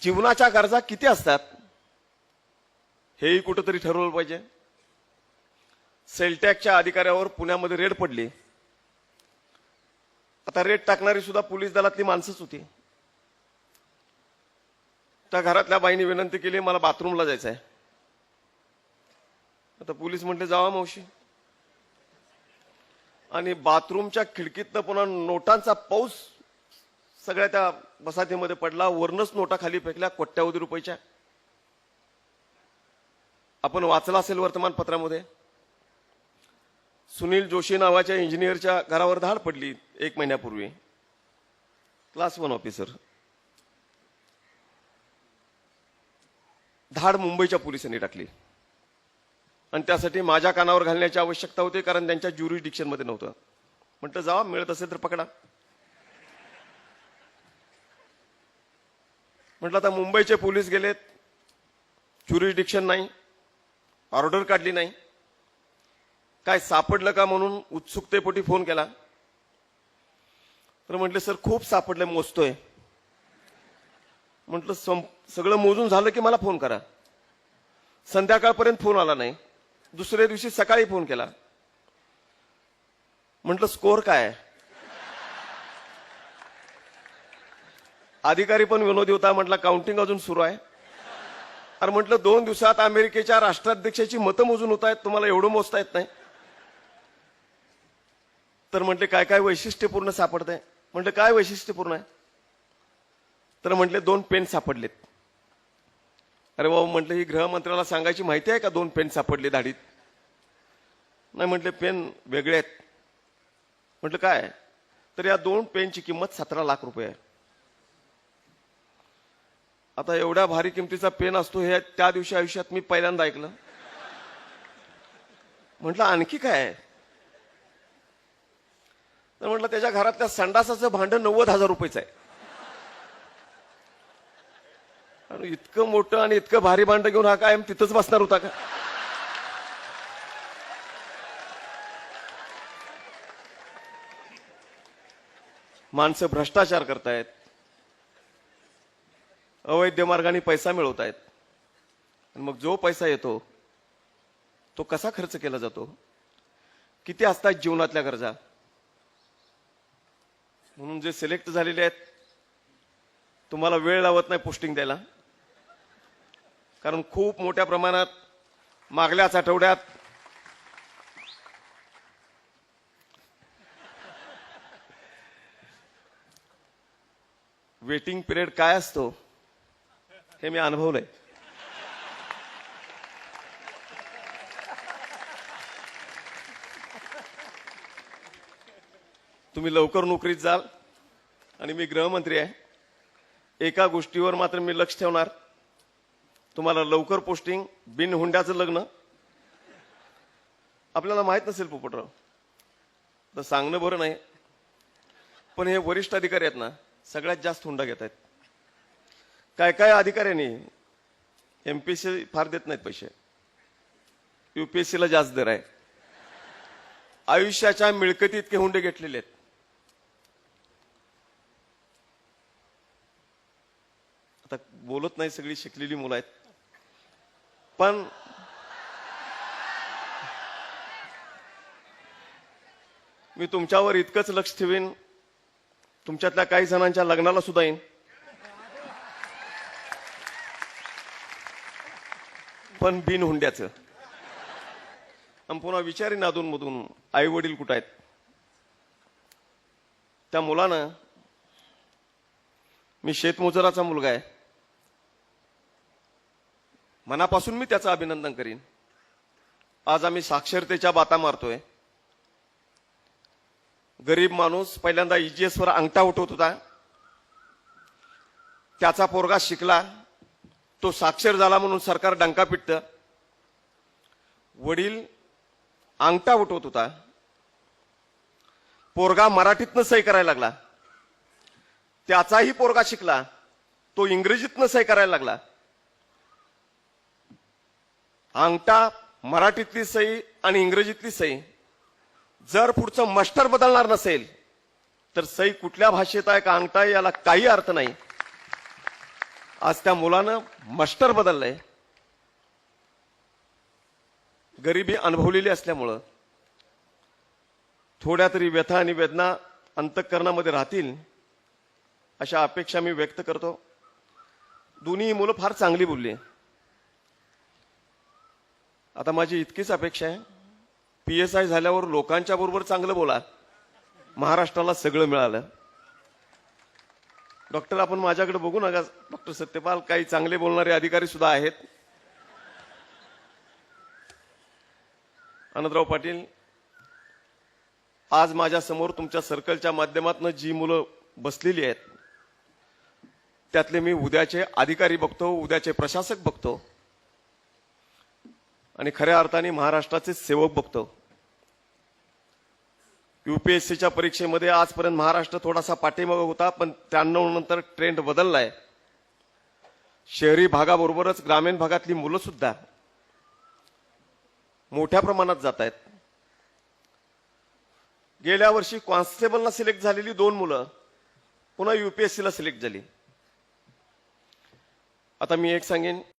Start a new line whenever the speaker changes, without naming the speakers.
जीवनाच्या गरजा किती असतात हेही कुठेतरी ठरवलं पाहिजे। सेलटॅकच्या अधिकाऱ्यावर पुण्यामध्ये रेड पडली। आता रेड टाकणारी सुद्धा पोलीस दलातली माणसंच होती। त्या घरातल्या बाईंनी विनंती केली, मला बाथरूमला जायचं आहे। आता पोलीस म्हटले जावा मावशी, आणि बाथरूमच्या खिडकीतनं पुन्हा नोटांचा पाऊस सगळ्या त्या वसाहतीमध्ये पडला। वरनच नोटा खाली फेकल्या कोट्यावधी रुपयाच्या। आपण वाचला असेल वर्तमानपत्रामध्ये, सुनील जोशी नावाच्या इंजिनियरच्या घरावर धाड पडली 1 महिन्यापूर्वी, क्लास 1 ऑफिसर। धाड मुंबईच्या पोलिसांनी टाकली आणि त्यासाठी माझ्या कानावर घालण्याची आवश्यकता होती, कारण त्यांच्या ज्युरिडिक्शन मध्ये नव्हतं। म्हटलं जावा, मिळत असेल तर पकडा। म्हटलं आता मुंबईचे पोलीस गेलेत, ज्युरिडिक्शन नाही, ऑर्डर काढली नाही, काय सापडलं का म्हणून उत्सुकतेपोटी फोन केला। तर म्हटले सर खूप सापडलंय, मोजतोय। म्हटलं सगळं मोजून झालं की मला फोन करा। संध्याकाळपर्यंत फोन आला नाही। दुसऱ्या दिवशी सकाळी फोन केला। म्हटलं स्कोर काय आहे? अधिकारी पण विनोदी होता, म्हटलं काउंटिंग अजून सुरू आहे। अरे म्हटलं 2 दिवसात अमेरिकेच्या राष्ट्राध्यक्षाची मतं मोजून होत आहेत, तुम्हाला एवढं मोजता येत नाही? तर म्हटले काय काय वैशिष्ट्यपूर्ण सापडतंय? म्हटलं काय वैशिष्ट्यपूर्ण आहे? तर म्हटले 2 पेन सापडलेत। अरे बाबा म्हटलं ही गृहमंत्र्याला सांगायची माहिती आहे का 2 पेन सापडले दाढीत? नाही म्हटले पेन वेगळे आहेत। म्हटलं काय? तर या 2 पेनची किंमत 17 लाख रुपये आहे। आता एवढ्या भारी किमतीचा पेन असतो हे त्या दिवशी आयुष्यात मी पहिल्यांदा ऐकलं। म्हटलं आणखी काय आहे? तर म्हटलं त्याच्या घरातल्या संडासाचं भांडं 90,000 रुपयाचं आहे। आणि इतकं मोठं आणि इतकं भारी भांडं घेऊन हा काय तिथंच बसणार होता का? माणसं भ्रष्टाचार करतायत, अवैध मार्गाने पैसा मिळवतायत, आणि मग जो पैसा येतो तो कसा खर्च केला जातो? किती असतात जीवनातल्या गरजा? म्हणून जे सिलेक्ट झालेले आहेत तुम्हाला वेळ लावत नाही पोस्टिंग द्यायला, कारण खूप मोठ्या प्रमाणात मागल्याच आठवड्यात वेटिंग पिरियड काय असतो हे मी अनुभवलंय। तुम्ही लवकर नोकरीत जाल आणि मी गृहमंत्री आहे, एका गोष्टीवर मात्र मी लक्ष ठेवणार, तुम्हाला लवकर पोस्टिंग, बिन हुंड्याचं लग्न। आपल्याला माहित नसेल पोपटराव, तर सांगणं बरं नाही, पण हे वरिष्ठ अधिकारी आहेत ना, सगळ्यात जास्त हुंडा घेत आहेत। काय काय अधिकाऱ्यांनी एमपीएससी फार देत नाहीत पैसे, यूपीएससीला जास्त दर आहे। आयुष्याच्या मिळकती इतके हुंडे घेतलेले आहेत। आता बोलत नाही, सगळी शिकलेली मुलं आहेत, पण मी तुमच्यावर इतकंच लक्ष ठेवीन, तुमच्यातल्या काही जणांच्या लग्नाला सुद्धा येईन, पण बिन हुंड्याचं। आणि पुन्हा विचारीन अधूनमधून आई वडील कुठं आहेत? त्या मुलानं, मी शेतमजुराचा मुलगा आहे, मनापासून मी त्याचं अभिनंदन करीन। आज आम्ही साक्षरतेच्या बाता मारतोय। गरीब माणूस पहिल्यांदा EGS वर अंगठा उठवत होता, त्याचा पोरगा शिकला, तो साक्षर झाला म्हणून सरकार डंका पिटतं। वडील अंगठा उठवत होता, पोरगा मराठीतनं सही करायला लागला, त्याचाही पोरगा शिकला, तो इंग्रजीतनं सही करायला लागला। अंगठा, मराठीतली सही आणि इंग्रजीतली सही जर पुढचं मास्टर बदलणार नसेल तर सही कुठल्या भाषेत आहे का अंगठा याला काही अर्थ नाही। आज त्या मुलानं मास्टर बदललंय. गरिबी अनुभवलेली असल्यामुळं थोड्या तरी व्यथा आणि वेदना अंतःकरणामध्ये राहतील अशा अपेक्षा मी व्यक्त करतो. दोन्ही मुलं फार चांगली बोलली. आता माझी इतकीच अपेक्षा आहे, PSI झाल्यावर लोकांच्या बरोबर चांगलं बोला. महाराष्ट्राला सगळं मिळालं. डॉक्टर, आपण माझ्याकडे बघू नका. डॉक्टर सत्यपाल, काही चांगले बोलणारे अधिकारी सुद्धा आहेत. आनंदराव पाटील, आज माझ्या समोर तुमच्या सर्कलच्या माध्यमातून जी मुलं बसलेली आहेत त्यातले मी उद्याचे अधिकारी बघतो, उद्याचे प्रशासक बघतो आणि खऱ्या अर्थाने महाराष्ट्राचे सेवक बघतो. UPSCच्या परीक्षेमध्ये आजपर्यंत महाराष्ट्र थोडासा पाठीमागे होता, पण 93 नंतर ट्रेंड बदललाय. शहरी भागाबरोबरच ग्रामीण भागातली मुलं सुद्धा मोठ्या प्रमाणात जात आहेत. गेल्या वर्षी कॉन्स्टेबलला सिलेक्ट झालेली 2 मुलं पुन्हा UPSCला सिलेक्ट झाली. आता मी एक सांगेन,